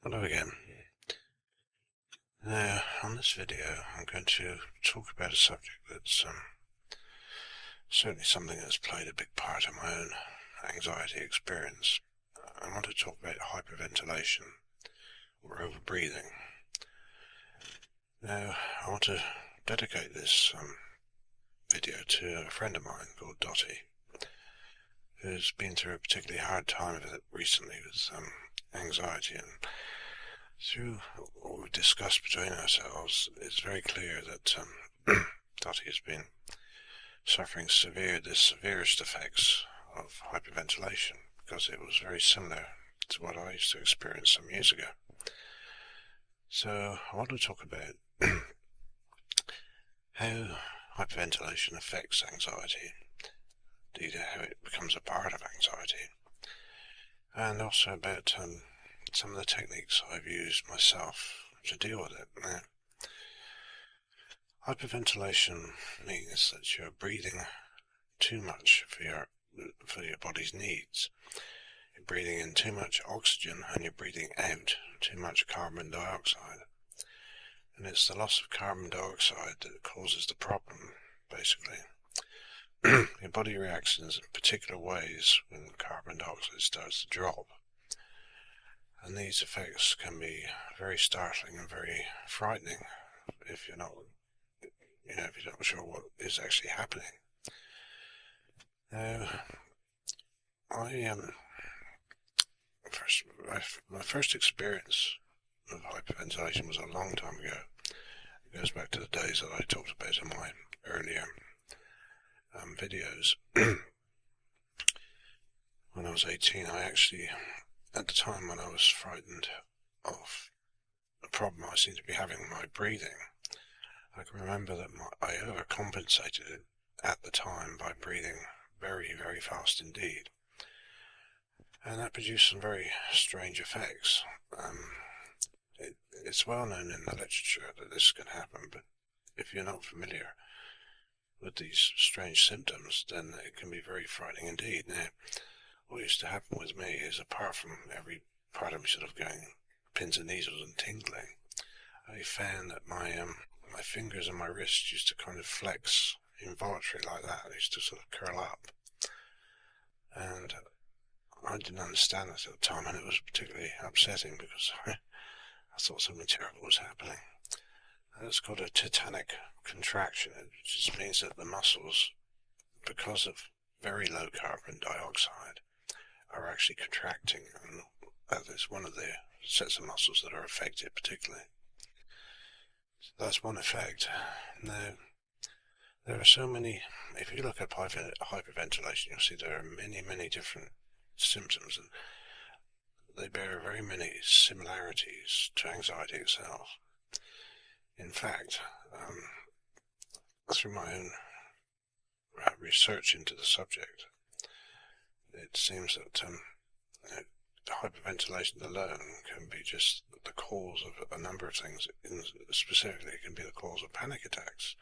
Hello again. Now, on this video, I'm going to talk about a subject that's certainly something that's played a big part in my own anxiety experience. I want to talk about hyperventilation, or overbreathing. Now, I want to dedicate this video to a friend of mine called Dottie, who's been through a particularly hard time of it recently with anxiety, and through what we've discussed between ourselves, it's very clear that Dottie has been suffering the severest effects of hyperventilation, because it was very similar to what I used to experience some years ago. So I want to talk about how hyperventilation affects anxiety, indeed how it becomes a part of anxiety, and also about some of the techniques I've used myself to deal with it. Now, hyperventilation means that you're breathing too much for your body's needs. You're breathing in too much oxygen and you're breathing out too much carbon dioxide. And it's the loss of carbon dioxide that causes the problem, basically. Your body reacts in particular ways when carbon dioxide starts to drop. And these effects can be very startling and very frightening if you're not sure what is actually happening. Now, my first experience of hyperventilation was a long time ago. It goes back to the days that I talked about in my earlier videos. When I was 18, at the time when I was frightened of the problem I seemed to be having with my breathing, I can remember that I overcompensated it at the time by breathing very, very fast indeed. And that produced some very strange effects. It's well known in the literature that this can happen, but if you're not familiar with these strange symptoms, then it can be very frightening indeed. Now, what used to happen with me is, apart from every part of me sort of going pins and needles and tingling, I found that my fingers and my wrists used to kind of flex involuntarily like that. They used to sort of curl up. And I didn't understand it at the time, and it was particularly upsetting because I thought something terrible was happening. And it's called a tetanic contraction. It just means that the muscles, because of very low carbon dioxide, are actually contracting, and that is one of the sets of muscles that are affected particularly. So that's one effect. Now, there are so many, if you look at hyperventilation, you'll see there are many, many different symptoms, and they bear very many similarities to anxiety itself. In fact, through my own research into the subject, it seems that hyperventilation alone can be just the cause of a number of things. Specifically, it can be the cause of panic attacks.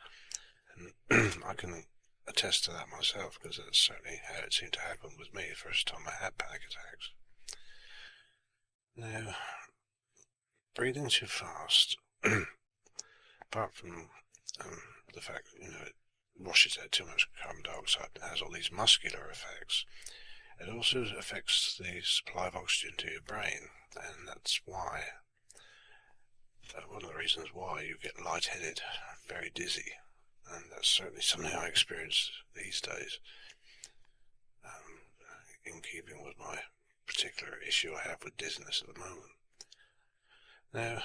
And I can attest to that myself, because that's certainly how it seemed to happen with me the first time I had panic attacks. Now, breathing too fast, apart from the fact it washes out too much carbon dioxide and has all these muscular effects, it also affects the supply of oxygen to your brain, and that's why, one of the reasons why you get lightheaded, very dizzy, and that's certainly something I experience these days, in keeping with my particular issue I have with dizziness at the moment. Now,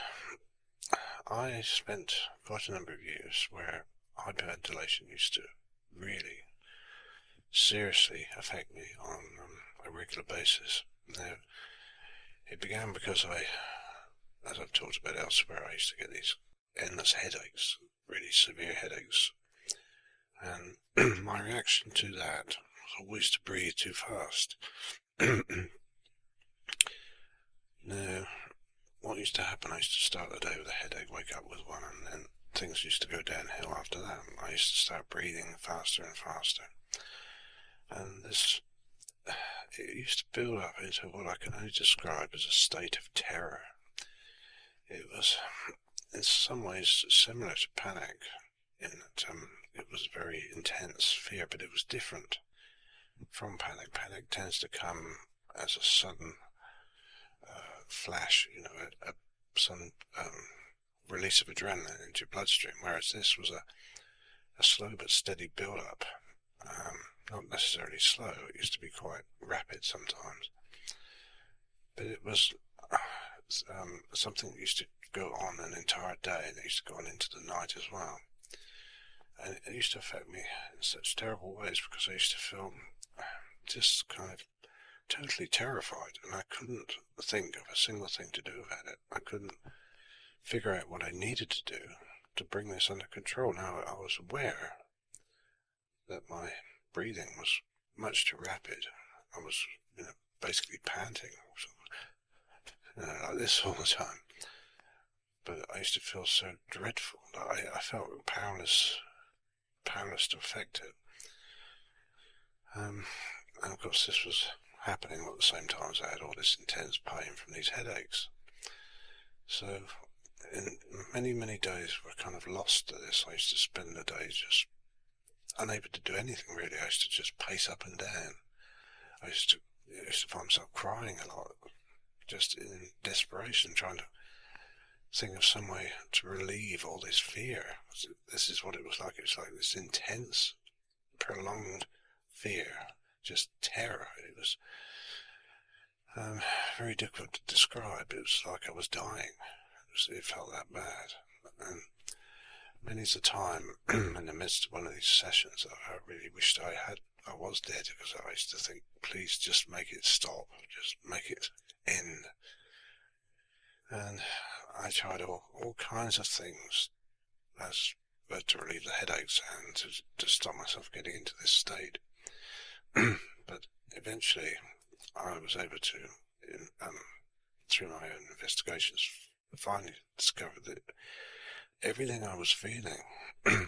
I spent quite a number of years where hyperventilation used to really seriously affect me on a regular basis. Now, it began because as I've talked about elsewhere, I used to get these endless headaches, really severe headaches, and my reaction to that was always to breathe too fast. Now, what used to happen, I used to start the day with a headache, wake up with one, and then things used to go downhill after that. I used to start breathing faster and faster, and it used to build up into what I can only describe as a state of terror. It was in some ways similar to panic in that it was very intense fear, but it was different from panic. Panic tends to come as a sudden flash, a sudden release of adrenaline into your bloodstream, whereas this was a slow but steady build-up. Not necessarily slow, it used to be quite rapid sometimes, but it was something that used to go on an entire day, and it used to go on into the night as well. And it used to affect me in such terrible ways, because I used to feel just kind of totally terrified, and I couldn't think of a single thing to do about it. I couldn't figure out what I needed to do to bring this under control. Now, I was aware that my breathing was much too rapid. I was, basically panting, like this all the time. But I used to feel so dreadful that I felt powerless to affect it. And of course, this was happening at the same time as I had all this intense pain from these headaches. So, in many days were kind of lost to this. I used to spend the day just unable to do anything really. I used to just pace up and down. I used to find myself crying a lot, just in desperation, trying to think of some way to relieve all this fear. This is what it was like. It was like this intense, prolonged fear, just terror. It was very difficult to describe. It was like I was dying. It felt that bad. And many's the time in the midst of one of these sessions, I really wished I was dead, because I used to think, please just make it stop, just make it end. And I tried all kinds of things to relieve the headaches and to stop myself getting into this state. But eventually I was able to, through my own investigations, finally discovered that everything I was feeling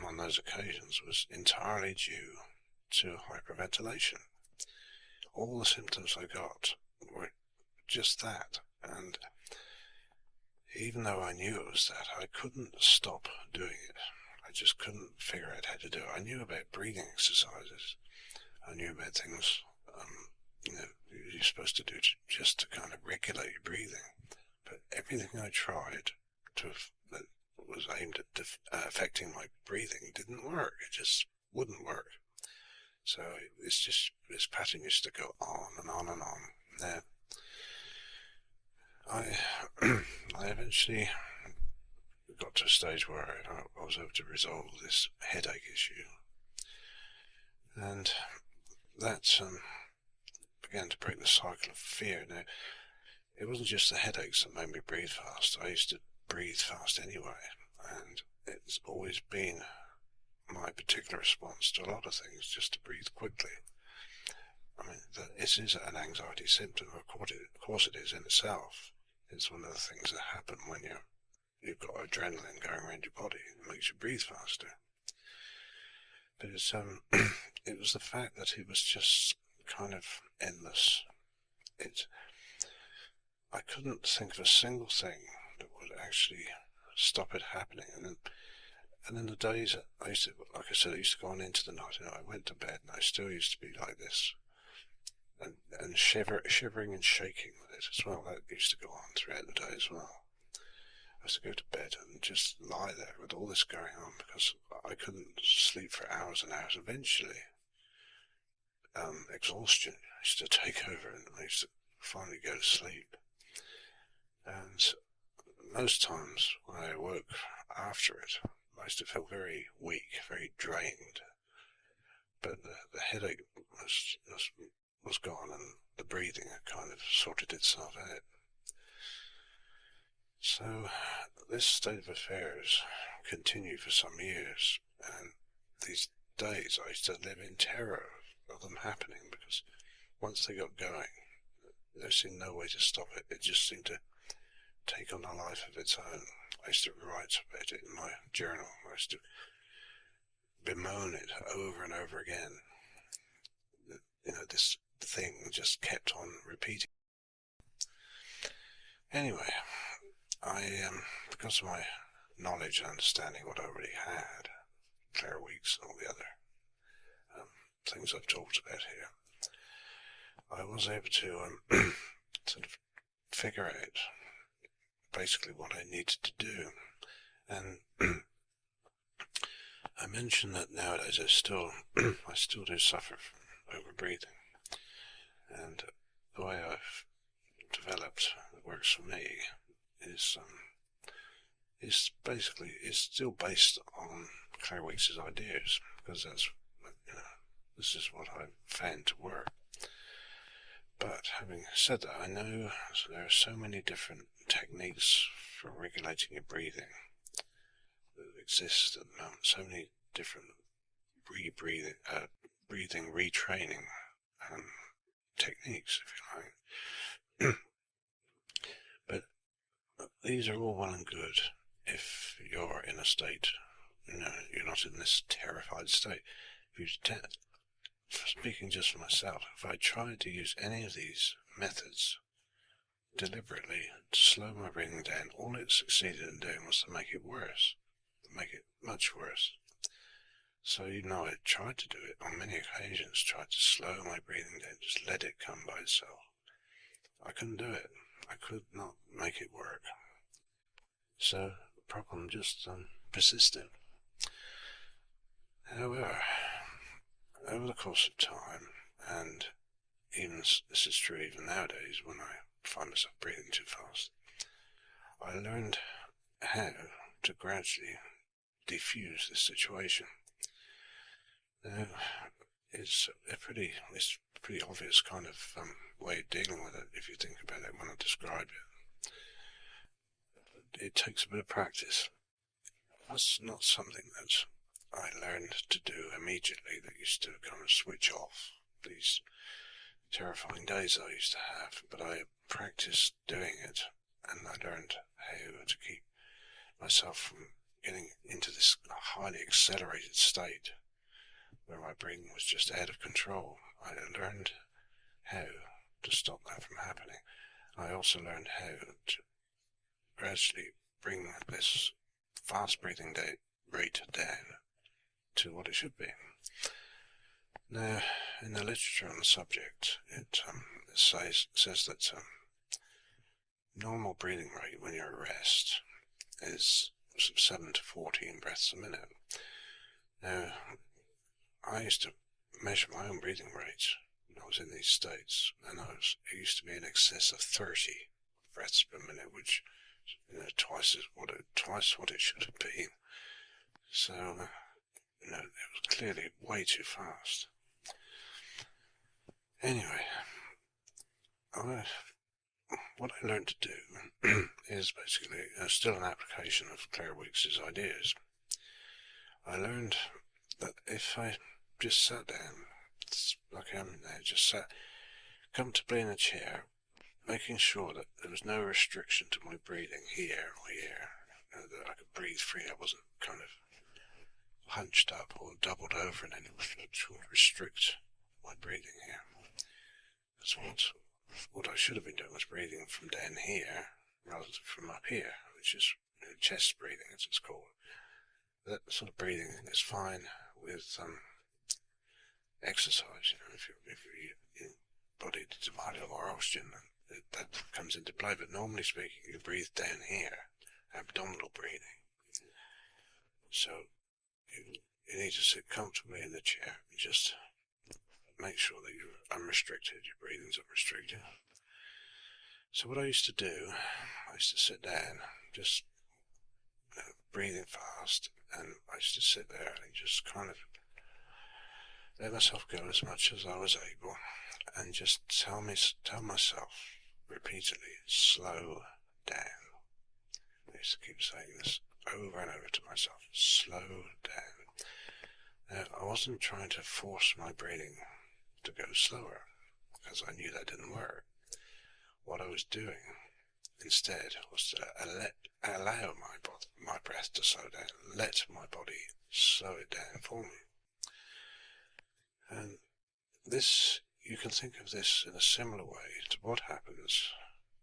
on those occasions was entirely due to hyperventilation. All the symptoms I got were just that, and even though I knew it was that, I couldn't stop doing it. I just couldn't figure out how to do it. I knew about breathing exercises. I knew about things you're supposed to do just to kind of regulate your breathing. But everything I tried that was aimed at affecting my breathing didn't work. It just wouldn't work. So this pattern used to go on and on and on. Now, I eventually got to a stage where I was able to resolve this headache issue, and that began to break the cycle of fear. Now, it wasn't just the headaches that made me breathe fast. I used to breathe fast anyway, and it's always been my particular response to a lot of things, just to breathe quickly. I mean, this is an anxiety symptom. Of course it is in itself. It's one of the things that happen when you've got adrenaline going around your body. It makes you breathe faster. But it's it was the fact that it was just kind of endless. I couldn't think of a single thing that would actually stop it happening. And then the days I used to, like I said, I used to go on into the night, and I went to bed, and I still used to be like this, and shivering and shaking with it as well. That used to go on throughout the day as well. I used to go to bed and just lie there with all this going on, because I couldn't sleep for hours and hours. Eventually, exhaustion used to take over, and I used to finally go to sleep. And most times when I awoke after it, I used to feel very weak, very drained. But the headache was gone, and the breathing had kind of sorted itself out. So this state of affairs continued for some years, and these days I used to live in terror of them happening, because once they got going, there seemed no way to stop it. It just seemed to take on a life of its own. I used to write about it in my journal. I used to bemoan it over and over again. This thing just kept on repeating. Anyway, because of my knowledge and understanding what I already had, Claire Weeks and all the other things I've talked about here, I was able to sort of figure out basically what I needed to do. And I mentioned that nowadays I still do suffer from overbreathing, and the way I've developed that works for me is still based on Claire Weeks' ideas, because that's, this is what I've found to work. But having said that, I know there are so many different techniques for regulating your breathing that exist at the moment, so many different breathing retraining techniques, if you like. But these are all well and good if you're in a state, you're not in this terrified state. If you speaking just for myself, if I tried to use any of these methods deliberately to slow my breathing down, all it succeeded in doing was to make it worse, make it much worse. So even though I tried to do it on many occasions, tried to slow my breathing down, just let it come by itself, I couldn't do it. I could not make it work. So the problem just persisted. However, over the course of time, and even this is true even nowadays when I find myself breathing too fast, I learned how to gradually defuse this situation. Now, it's a pretty obvious kind of way of dealing with it if you think about it when I describe it. It takes a bit of practice. That's not something that I learned to do immediately, that used to kind of switch off these terrifying days I used to have, but I practiced doing it, and I learned how to keep myself from getting into this highly accelerated state where my breathing was just out of control. I learned how to stop that from happening. I also learned how to gradually bring this fast breathing rate down to what it should be. Now, in the literature on the subject, it says that normal breathing rate when you're at rest is 7 to 14 breaths a minute. Now, I used to measure my own breathing rate when I was in these states, and it used to be in excess of 30 breaths per minute, which twice what it should have been. So it was clearly way too fast. Anyway, what I learned to do is basically still an application of Claire Weeks' ideas. I learned that if I just sat down, like I am now, just sat comfortably in a chair, making sure that there was no restriction to my breathing here or here, that I could breathe free. I wasn't kind of hunched up or doubled over in any way to restrict my breathing here. That's what I should have been doing, was breathing from down here rather than from up here, which is chest breathing, as it's called. That sort of breathing is fine with exercise. If your body demand more oxygen, that comes into play. But normally speaking, you breathe down here, abdominal breathing. So you need to sit comfortably in the chair and just make sure that you're unrestricted, your breathing's unrestricted. So what I used to do, I used to sit down, just breathing fast, and I used to sit there and just kind of let myself go as much as I was able, and just tell myself repeatedly, slow down. I used to keep saying this over and over to myself, slow down. Now, I wasn't trying to force my breathing to go slower, because I knew that didn't work. What I was doing instead was to allow my breath to slow down, let my body slow it down for me. And this, you can think of this in a similar way to what happens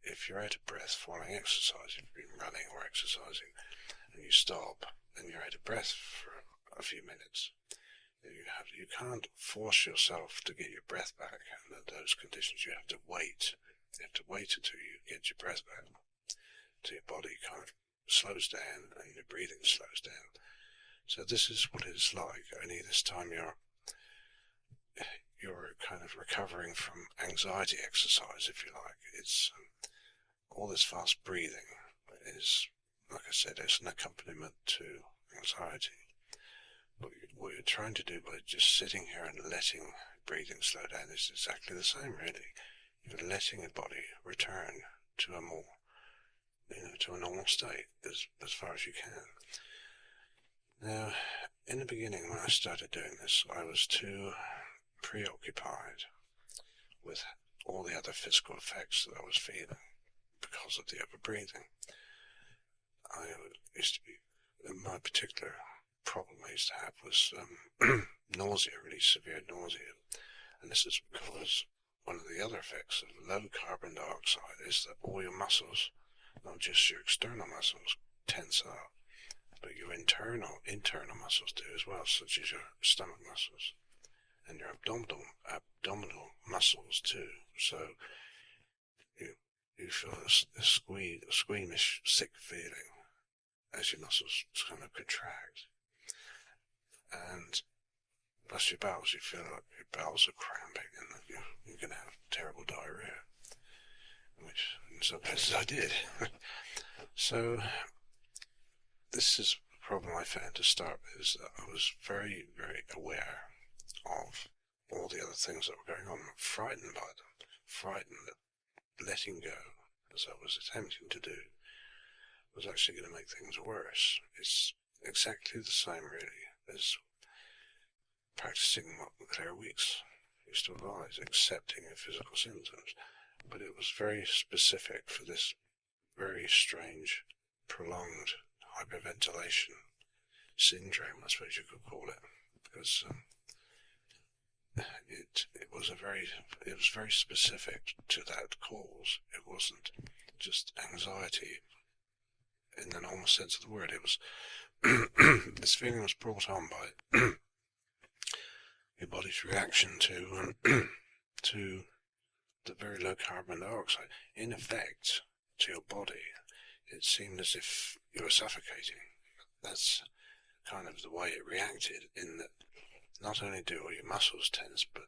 if you're out of breath following exercise, if you've been running or exercising, and you stop, and you're out of breath for a few minutes, you can't force yourself to get your breath back under those conditions. You have to wait. You have to wait until you get your breath back, till your body kind of slows down and your breathing slows down. So this is what it's like, only this time you're kind of recovering from anxiety exercise, if you like. It's all this fast breathing is, like I said, it's an accompaniment to anxiety. But what you're trying to do by just sitting here and letting breathing slow down is exactly the same, really. You're letting the body return to a more, to a normal state as far as you can. Now, in the beginning, when I started doing this, I was too preoccupied with all the other physical effects that I was feeling because of the overbreathing. I used to be, my particular problem I used to have was nausea, really severe nausea. And this is because one of the other effects of low carbon dioxide is that all your muscles, not just your external muscles, tense up, but your internal muscles do as well, such as your stomach muscles and your abdominal muscles too. So you feel a squeamish, sick feeling as your muscles kind of contract. And plus your bowels, you feel like your bowels are cramping and you're going to have terrible diarrhea, which in some cases I did. So this is the problem I found to start with, is that I was very, very aware of all the other things that were going on, frightened by them, frightened that letting go, as I was attempting to do, was actually going to make things worse. It's exactly the same, really, as practicing what Claire Weeks used to advise, accepting your physical symptoms. But it was very specific for this very strange, prolonged hyperventilation syndrome, I suppose you could call it, because it was very specific to that cause. It wasn't just anxiety in the normal sense of the word. It was this feeling was brought on by your body's reaction to the very low carbon dioxide. In effect, to your body, it seemed as if you were suffocating. That's kind of the way it reacted, in that not only do all your muscles tense, but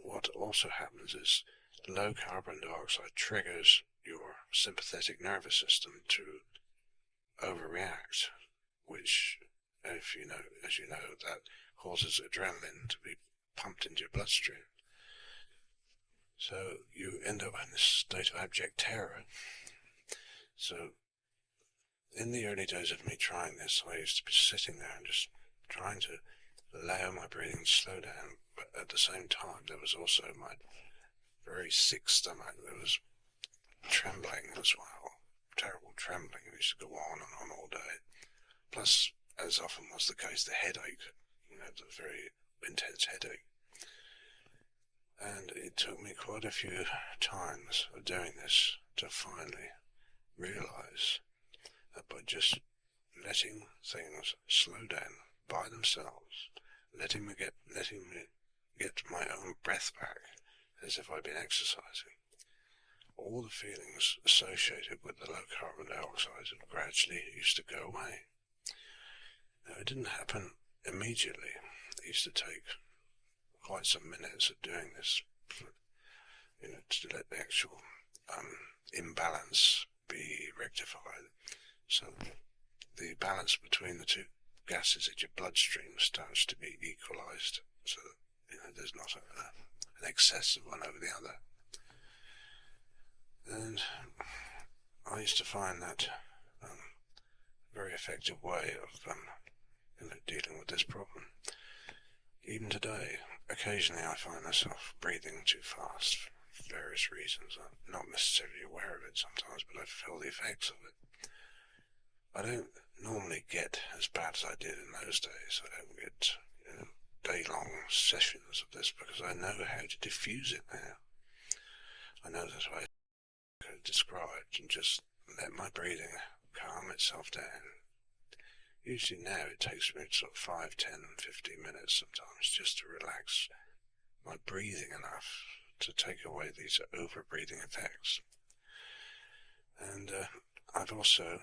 what also happens is low carbon dioxide triggers your sympathetic nervous system to overreact, which, as you know, that causes adrenaline to be pumped into your bloodstream. So you end up in this state of abject terror. So in the early days of me trying this, I used to be sitting there and just trying to allow my breathing to slow down, but at the same time there was also my very sick stomach that was trembling as well, terrible trembling. It used to go on and on all day. Plus, as often was the case, the headache, the very intense headache. And it took me quite a few times of doing this to finally realize that by just letting things slow down by themselves, letting me get my own breath back, as if I'd been exercising, all the feelings associated with the low carbon dioxide gradually used to go away. Now, it didn't happen immediately. It used to take quite some minutes of doing this, to let the actual imbalance be rectified. So the balance between the two gases in your bloodstream starts to be equalized, so that there's not an excess of one over the other. And I used to find that a very effective way of dealing with this problem. Even today, occasionally I find myself breathing too fast for various reasons. I'm not necessarily aware of it sometimes, but I feel the effects of it. I don't normally get as bad as I did in those days. I don't get day-long sessions of this because I know how to diffuse it now. I know that I described and just let my breathing calm itself down. Usually now it takes me sort of 5, 10, 15 minutes sometimes just to relax my breathing enough to take away these over-breathing effects. And I've also,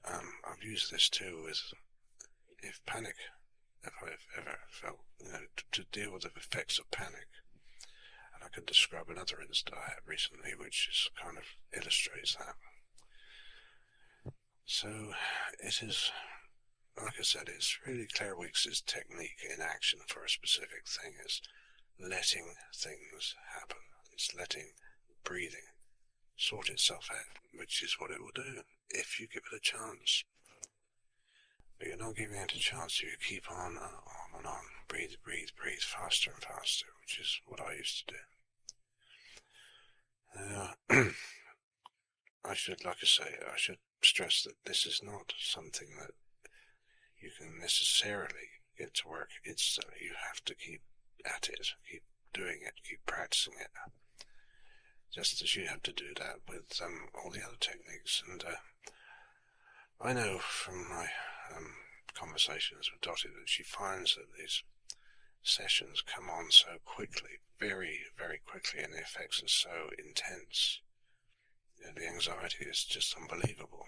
I've used this too with, if I've ever felt, to deal with the effects of panic. And I can describe another incident I had recently which kind of illustrates that. So it is, like I said, it's really Claire Weeks' technique in action for a specific thing. Is letting things happen. It's letting breathing sort itself out, which is what it will do if you give it a chance. But you're not giving it a chance, you keep on and on and on. Breathe, breathe, breathe, faster and faster, which is what I used to do. I should stress that this is not something that you can necessarily get to work instantly. You have to keep at it, keep doing it, keep practicing it. Just as you have to do that with all the other techniques. And I know from my conversations with Dottie that she finds that these sessions come on so quickly, very, very quickly, and the effects are so intense. The anxiety is just unbelievable.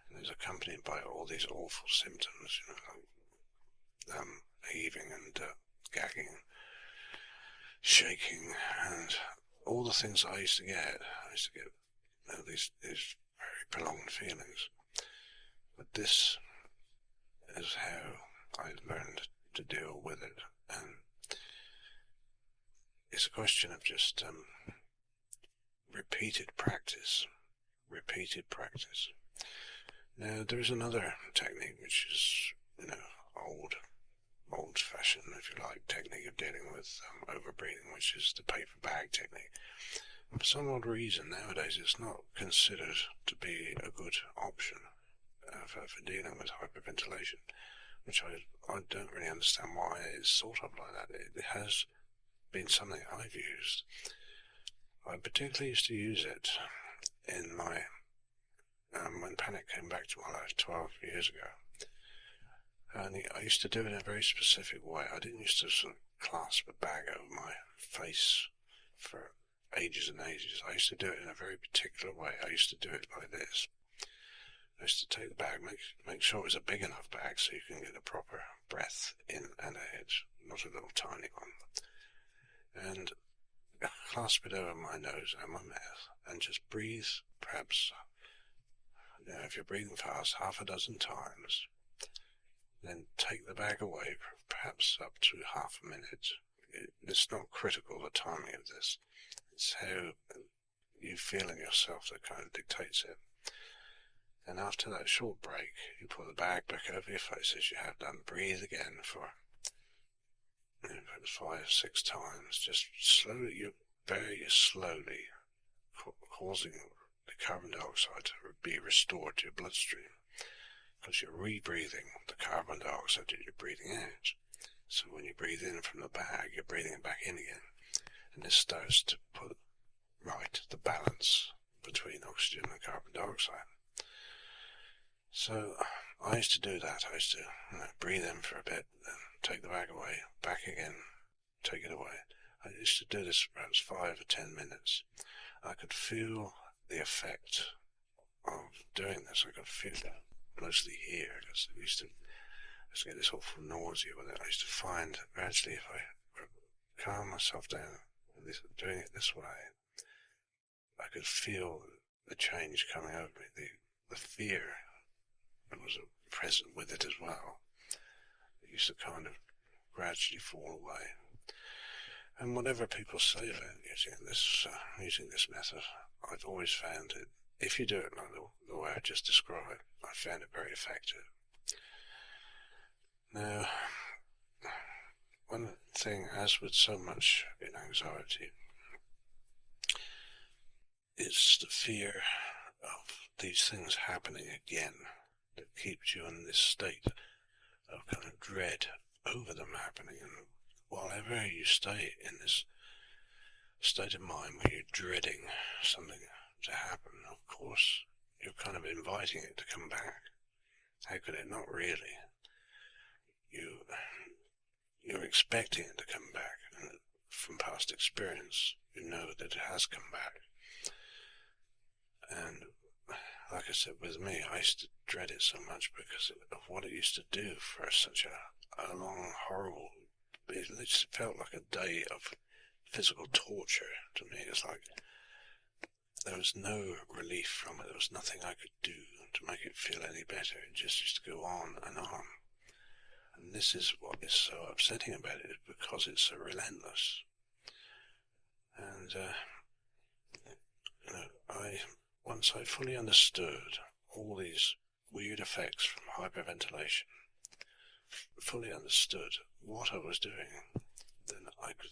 And it's accompanied by all these awful symptoms, like heaving and gagging, shaking, and all the things I used to get. I used to get these very prolonged feelings. But this is how I learned to deal with it, and it's a question of just repeated practice. Now there is another technique which is, old-fashioned, if you like, technique of dealing with overbreathing, which is the paper bag technique. And for some odd reason nowadays it's not considered to be a good option for dealing with hyperventilation, which I don't really understand why it's thought of like that. It has been something I've used. I particularly used to use it in my when panic came back to my life 12 years ago. And I used to do it in a very specific way. I didn't used to sort of clasp a bag over my face for ages and ages. I used to do it in a very particular way. I used to do it like this. I used to take the bag, make sure it was a big enough bag so you can get a proper breath in and out, not a little tiny one. And clasp it over my nose and my mouth and just breathe, perhaps, if you're breathing fast, half a dozen times. Then take the bag away, perhaps up to half a minute. It's not critical, the timing of this. It's how you feel in yourself that kind of dictates it. And after that short break, you put the bag back over your face as you have done. Breathe again for 5, 6 times. Just slowly, very slowly, causing the carbon dioxide to be restored to your bloodstream. Because you're rebreathing the carbon dioxide that you're breathing out. So when you breathe in from the bag, you're breathing it back in again. And this starts to put right the balance between oxygen and carbon dioxide. So I used to do that. I used to breathe in for a bit, then take the bag away, back again, take it away. I used to do this perhaps 5 or 10 minutes. I could feel the effect of doing this. I could feel it mostly here, because I used to get this awful nausea with it. I used to find gradually if I calm myself down, doing it this way, I could feel the change coming over me, the fear that was present with it as well. It used to kind of gradually fall away. And whatever people say about using this method, I've always found it, if you do it like the way I just described, I found it very effective. Now, one thing, as with so much in anxiety, is the fear of these things happening again that keeps you in this state of kind of dread over them happening. And whenever you stay in this state of mind where you're dreading something to happen, of course, you're kind of inviting it to come back. How could it not really? You're expecting it to come back, and from past experience, you know that it has come back. And like I said, with me, I used to dread it so much because of what it used to do for such a long, horrible, it just felt like a day of physical torture to me. It's like there was no relief from it. There was nothing I could do to make it feel any better. It just used to go on and on. And this is what is so upsetting about it, because it's so relentless. And once I fully understood all these weird effects from hyperventilation, fully understood what I was doing, then I could,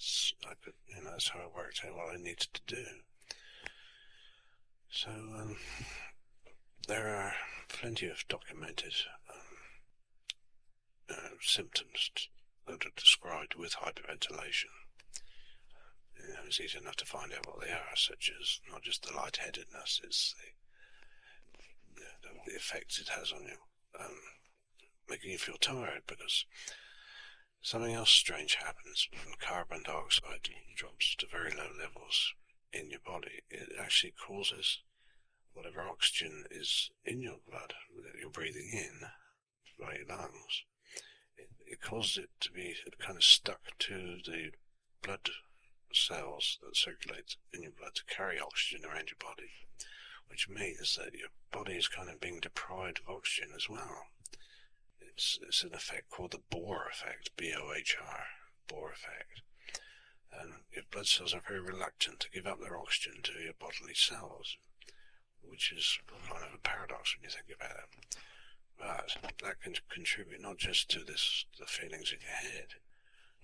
that's how I worked out what I needed to do. So there are plenty of documented symptoms that are described with hyperventilation. It's easy enough to find out what they are, such as not just the lightheadedness, it's the effects it has on you, making you feel tired, because something else strange happens when carbon dioxide drops to very low levels in your body. It actually causes whatever oxygen is in your blood that you're breathing in by your lungs, it causes it to be kind of stuck to the blood cells that circulate in your blood to carry oxygen around your body, which means that your body is kind of being deprived of oxygen as well. It's an effect called the Bohr effect, B-O-H-R, Bohr effect. And your blood cells are very reluctant to give up their oxygen to your bodily cells, which is kind of a paradox when you think about it. But that can contribute not just to the feelings in your head,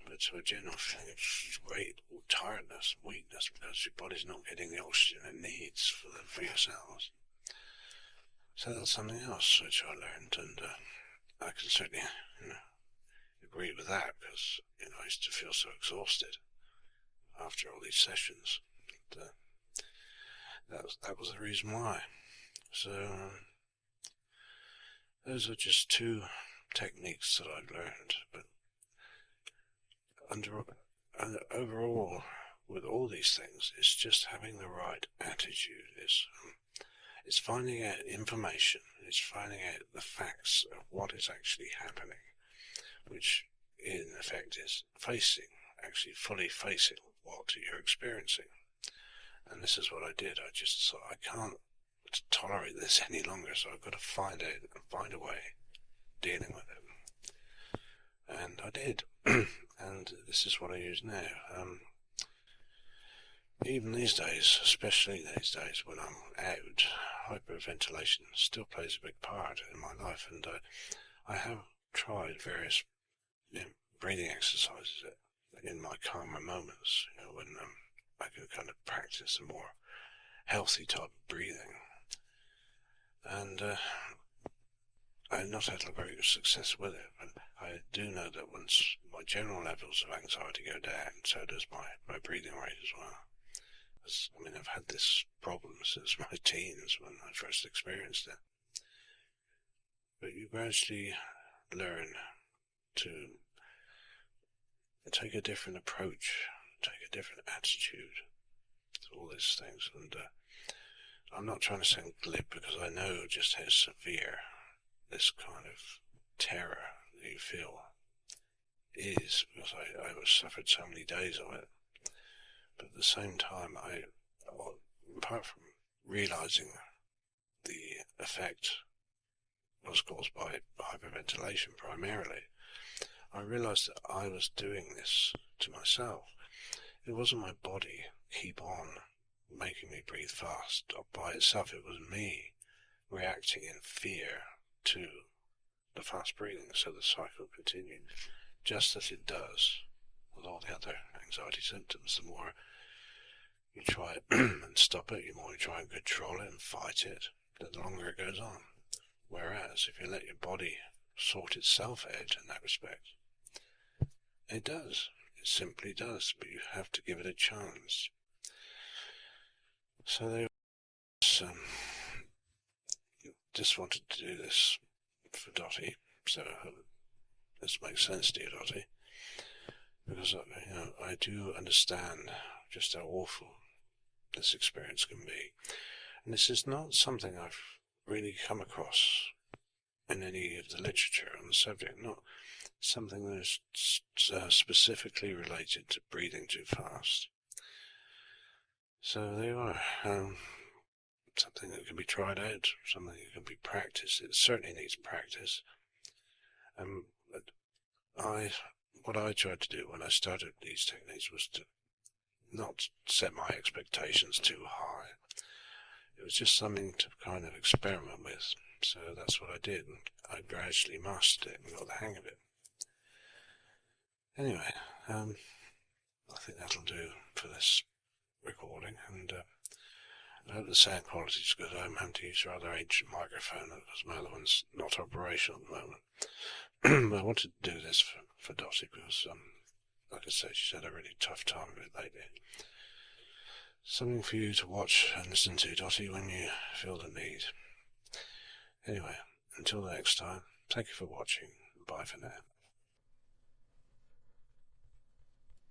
but to a general feeling of great tiredness, weakness, because your body's not getting the oxygen it needs for your cells. So that's something else which I learned, and I can certainly agree with that, because I used to feel so exhausted after all these sessions. But, that was the reason why. So those are just two techniques that I learned, but overall, with all these things, it's just having the right attitude. It's finding out information. It's finding out the facts of what is actually happening, which in effect is actually fully facing what you're experiencing. And this is what I did. I just thought, I can't tolerate this any longer, so I've got to find out and find a way dealing with it. And I did. And this is what I use now. Even these days, especially these days when I'm out, hyperventilation still plays a big part in my life, and I have tried various breathing exercises in my calmer moments, when I can kind of practice a more healthy type of breathing. And I've not had a very good success with it, but I do know that once my general levels of anxiety go down, so does my breathing rate as well. I've had this problem since my teens when I first experienced it. But you gradually learn to take a different approach, take a different attitude to all these things. And I'm not trying to sound glib, because I know just how severe this kind of terror that you feel is, because I suffered so many days of it. But at the same time, apart from realizing the effect was caused by hyperventilation primarily, I realized that I was doing this to myself. It wasn't my body keep on making me breathe fast by itself. It was me reacting in fear to the fast breathing, so the cycle continued, just as it does with all the other anxiety symptoms. The more you try it and stop it, the more you try and control it and fight it, the longer it goes on. Whereas if you let your body sort itself out in that respect, it does. It simply does, but you have to give it a chance. So that just wanted to do this for Dottie, so this makes sense to you, Dottie, because I do understand just how awful this experience can be, and this is not something I've really come across in any of the literature on the subject, not something that is specifically related to breathing too fast. So there you are. Something that can be tried out, something that can be practiced. It certainly needs practice. But what I tried to do when I started these techniques was to not set my expectations too high. It was just something to kind of experiment with. So that's what I did. I gradually mastered it and got the hang of it. Anyway, I think that'll do for this recording, and I hope the sound quality is good. I'm having to use a rather ancient microphone because my other one's not operational at the moment. But I wanted to do this for Dottie because, like I said, she's had a really tough time of it lately. Something for you to watch and listen to, Dottie, when you feel the need. Anyway, until next time, thank you for watching. Bye for now.